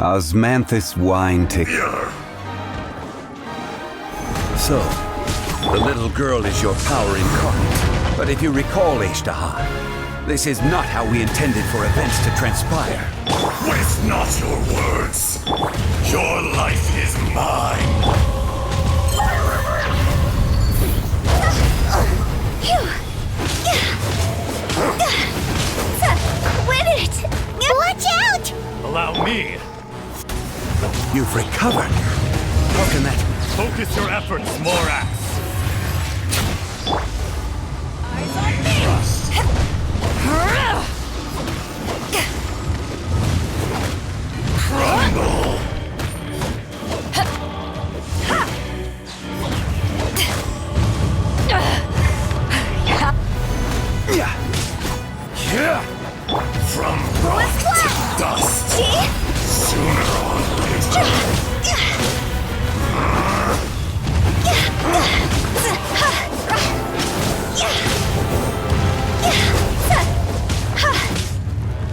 Osmanthus wine tick. So, the little girl is your power incarnate. But if you recall, Аждаha, this is not how we intended for events to transpire. Waste not your words. Your life is mine. Win it! Watch out! Allow me. You've recovered. How can that... Focus your efforts, Morax. Eyes on me! Crumble. From rock to dust. Sooner or later.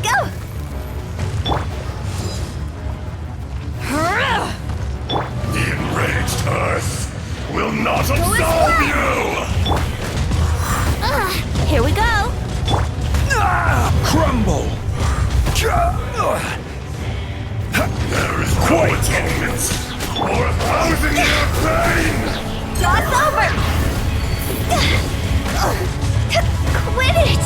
Go! The enraged Earth will not absolve you! Here we go! Crumble! There is no atonement or 1,000-year pain! Jaw's over! Quit it!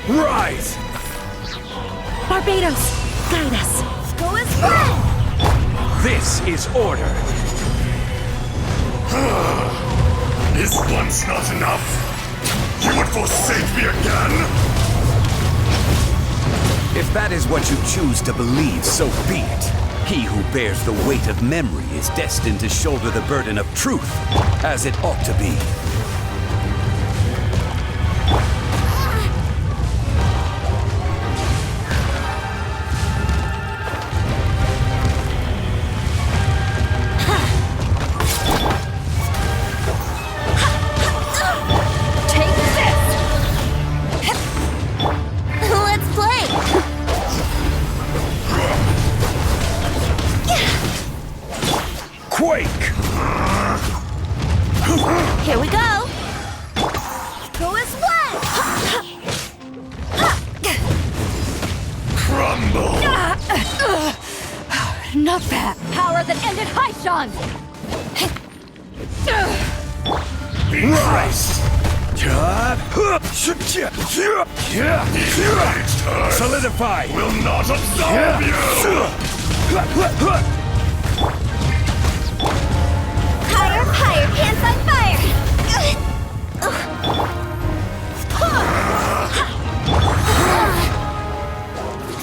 Rise! Barbados, guide us. Go as well! This is order. Is once not enough? You would forsake me again? If that is what you choose to believe, so be it. He who bears the weight of memory is destined to shoulder the burden of truth, as it ought to be. Quake! Here we go! Go as one! Crumble! Not bad! Power that ended Haishan! Rise! The enraged Earth Solidify! will not absolve you! Higher, pants on fire!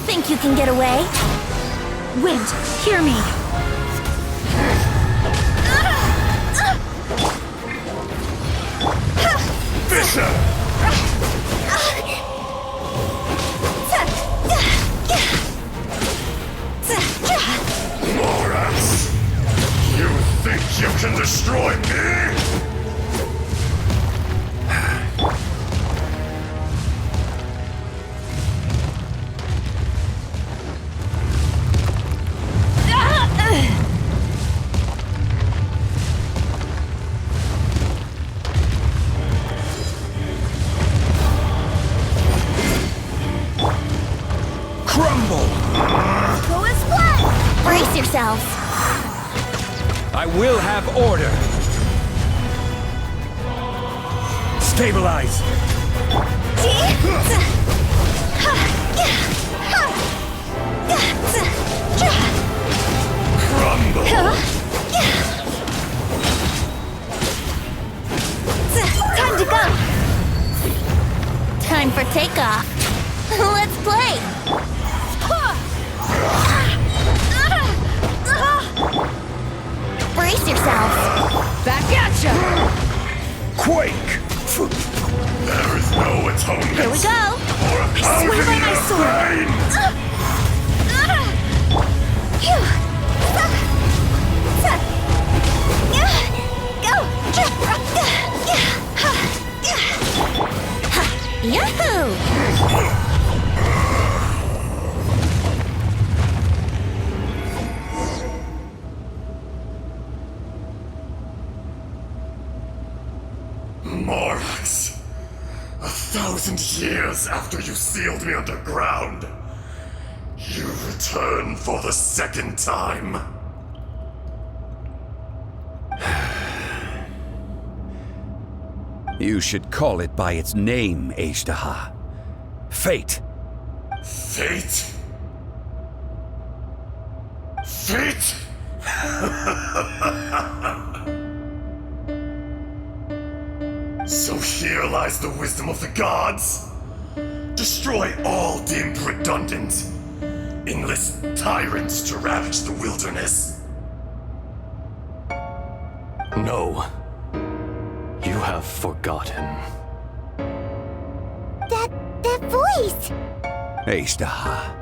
Think you can get away? Wind, hear me! Bishop! Morax! You think you can destroy me? Crumble! Go as one! Brace yourselves! I will have order! Stabilize! Crumble! Time to go! Time for takeoff! Let's play! Brace yourselves! Back at ya! Quake! There is no atonement. Here we go! Or I swear by my sword! Go! Yahoo! Morax, 1,000 years after you sealed me underground, you return for the second time. You should call it by its name, Аждаха. Fate. Fate? Fate? So here lies the wisdom of the gods. Destroy all deemed redundant. Enlist tyrants to ravage the wilderness. No. You have forgotten. That voice! Аждаha.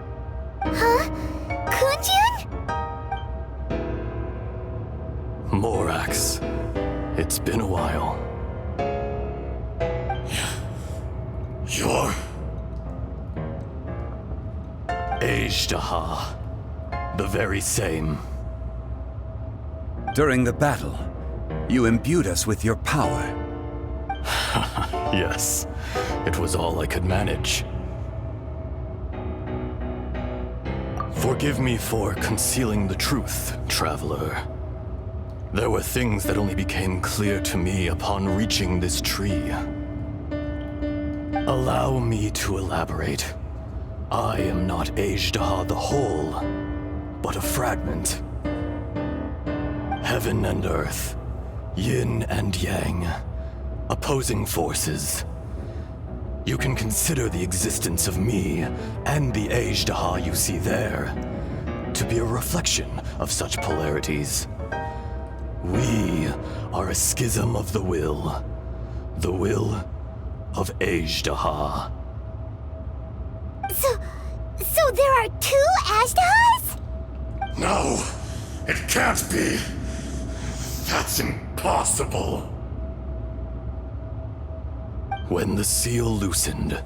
Huh? Kunjun? Morax. It's been a while. You're... Аждаha. The very same. During the battle, you imbued us with your power. Yes. It was all I could manage. Forgive me for concealing the truth, traveler. There were things that only became clear to me upon reaching this tree. Allow me to elaborate. I am not Аждаha the whole, but a fragment. Heaven and earth, yin and yang, opposing forces. You can consider the existence of me and the Аждаha you see there to be a reflection of such polarities. We are a schism of the will of Аждаha. So there are two Ajdahas? No! It can't be! That's impossible! When the seal loosened,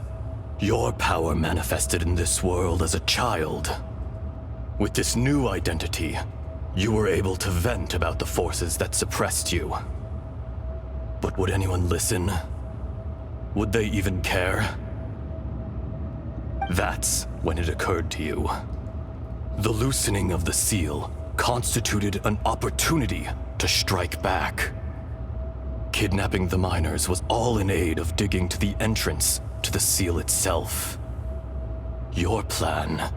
your power manifested in this world as a child. With this new identity, you were able to vent about the forces that suppressed you. But would anyone listen? Would they even care? That's when it occurred to you. The loosening of the seal constituted an opportunity to strike back. Kidnapping the miners was all in aid of digging to the entrance to the seal itself. Your plan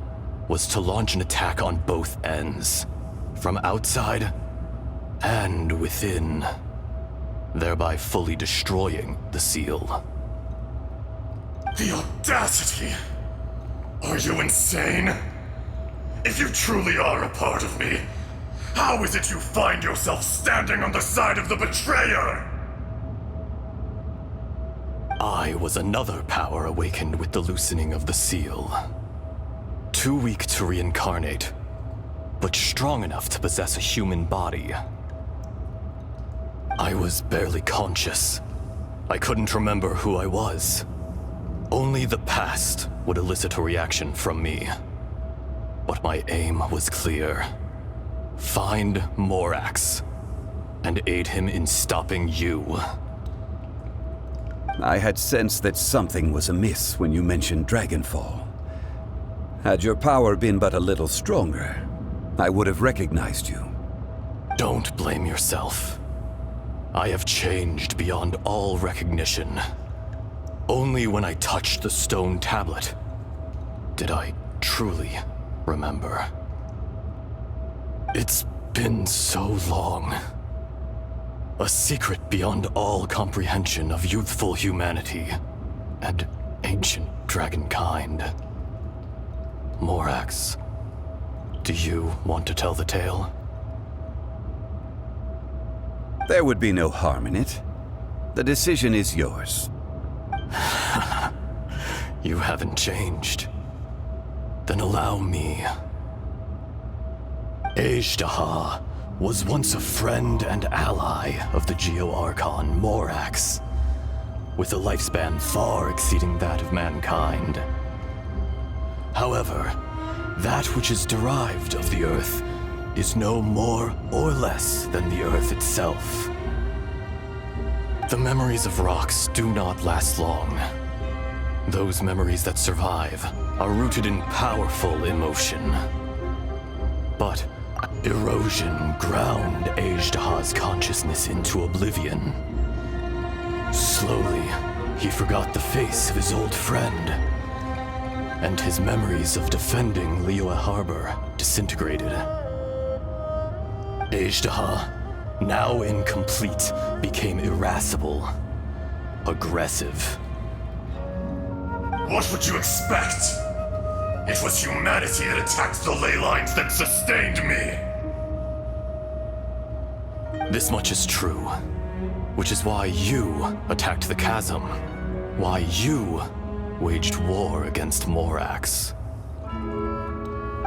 was to launch an attack on both ends, from outside and within, thereby fully destroying the seal. The audacity! Are you insane? If you truly are a part of me, how is it you find yourself standing on the side of the betrayer? I was another power awakened with the loosening of the seal. Too weak to reincarnate, but strong enough to possess a human body. I was barely conscious. I couldn't remember who I was. Only the past would elicit a reaction from me. But my aim was clear. Find Morax, and aid him in stopping you. I had sensed that something was amiss when you mentioned Dragonfall. Had your power been but a little stronger, I would have recognized you. Don't blame yourself. I have changed beyond all recognition. Only when I touched the stone tablet did I truly remember. It's been so long. A secret beyond all comprehension of youthful humanity and ancient dragonkind. Morax, do you want to tell the tale? There would be no harm in it. The decision is yours. You haven't changed. Then allow me. Аждаha was once a friend and ally of the Geo-Archon Morax. with a lifespan far exceeding that of mankind. However, that which is derived of the Earth is no more or less than the Earth itself. The memories of rocks do not last long. Those memories that survive are rooted in powerful emotion. But erosion ground Ajdaha's consciousness into oblivion. Slowly, he forgot the face of his old friend, and his memories of defending Liyue Harbor disintegrated. Ajdaha, now incomplete, became irascible, aggressive. What would you expect? It was humanity that attacked the ley lines that sustained me. This much is true, which is why you attacked the chasm, why you waged war against Morax.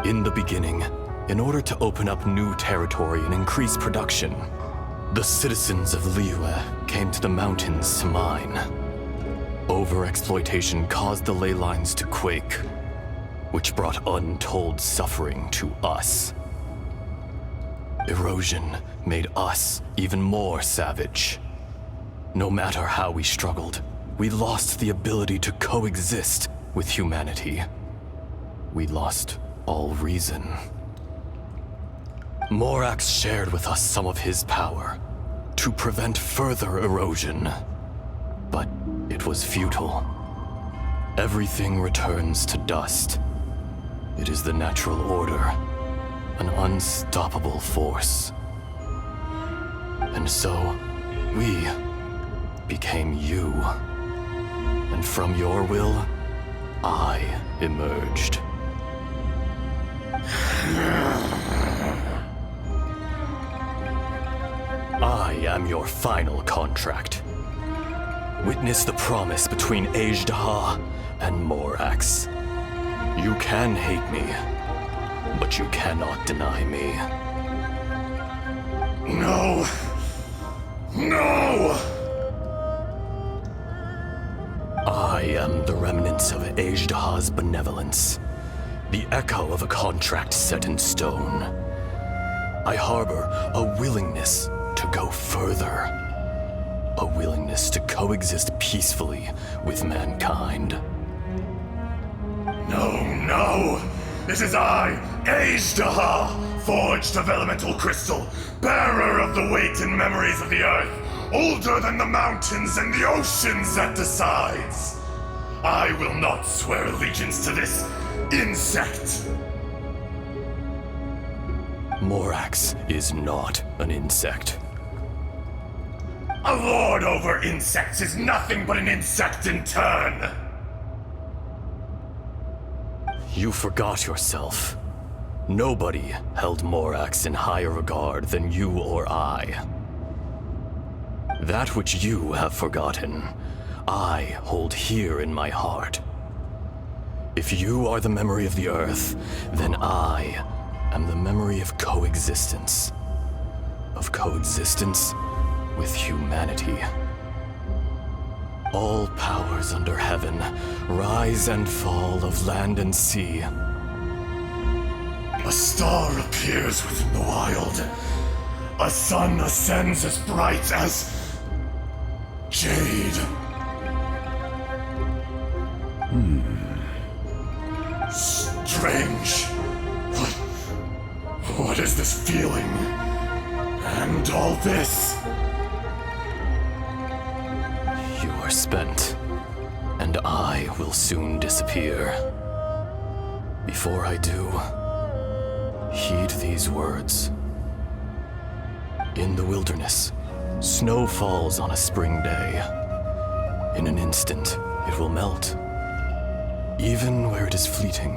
In the beginning, in order to open up new territory and increase production, the citizens of Liyue came to the mountains to mine. Overexploitation caused the ley lines to quake, which brought untold suffering to us. Erosion made us even more savage. No matter how we struggled, we lost the ability to coexist with humanity. We lost all reason. Morax shared with us some of his power to prevent further erosion, but it was futile. Everything returns to dust. It is the natural order, an unstoppable force. And so, we became you. And from your will, I emerged. I am your final contract. Witness the promise between Ajdaha and Morax. You can hate me, but you cannot deny me. No! No! I am the remnants of Ajdaha's benevolence, the echo of a contract set in stone. I harbor a willingness to go further, a willingness to coexist peacefully with mankind. No! This is I, Ajdaha, forged of elemental crystal, bearer of the weight and memories of the earth, older than the mountains and the oceans at the sides. I will not swear allegiance to this insect. Morax is not an insect. A lord over insects is nothing but an insect in turn. You forgot yourself. Nobody held Morax in higher regard than you or I. That which you have forgotten, I hold here in my heart. If you are the memory of the Earth, then I am the memory of coexistence. Of coexistence with humanity. All powers under heaven, rise and fall of land and sea. A star appears within the wild. A sun ascends as bright as jade. Strange. What is this feeling? And all this? You are spent, and I will soon disappear. Before I do, heed these words. In the wilderness, snow falls on a spring day. In an instant, it will melt. Even where it is fleeting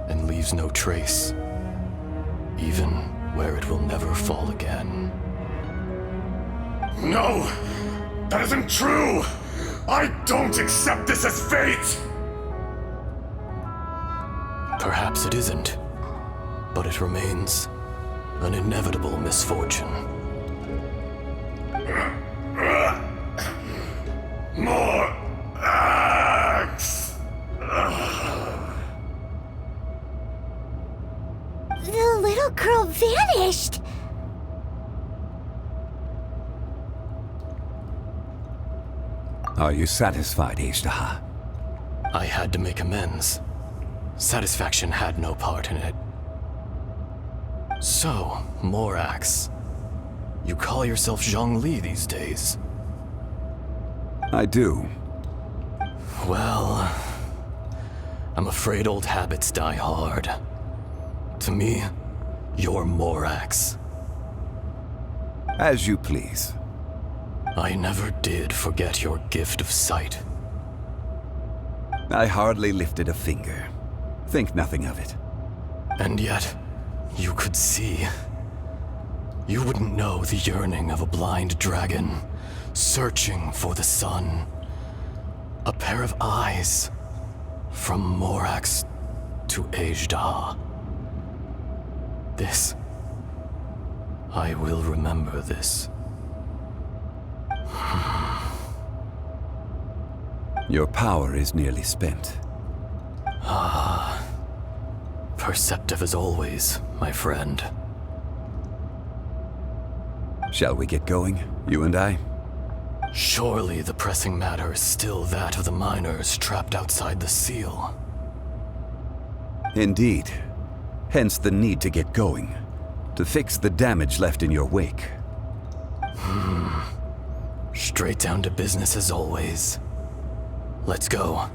and leaves no trace. Even where it will never fall again. No! That isn't true! I don't accept this as fate! Perhaps it isn't, but it remains an inevitable misfortune. More Are you satisfied, Аждаha? I had to make amends. Satisfaction had no part in it. So, Morax. You call yourself Zhongli these days? I do. Well, I'm afraid old habits die hard. To me, you're Morax. As you please. I never did forget your gift of sight. I hardly lifted a finger. Think nothing of it. And yet, you could see. You wouldn't know the yearning of a blind dragon, searching for the sun. A pair of eyes, from Morax to Ajdah. This. I will remember this. Your power is nearly spent. Perceptive as always, my friend. Shall we get going, you and I? Surely the pressing matter is still that of the miners trapped outside the seal. Indeed. Hence the need to get going. To fix the damage left in your wake. Straight down to business as always. Let's go.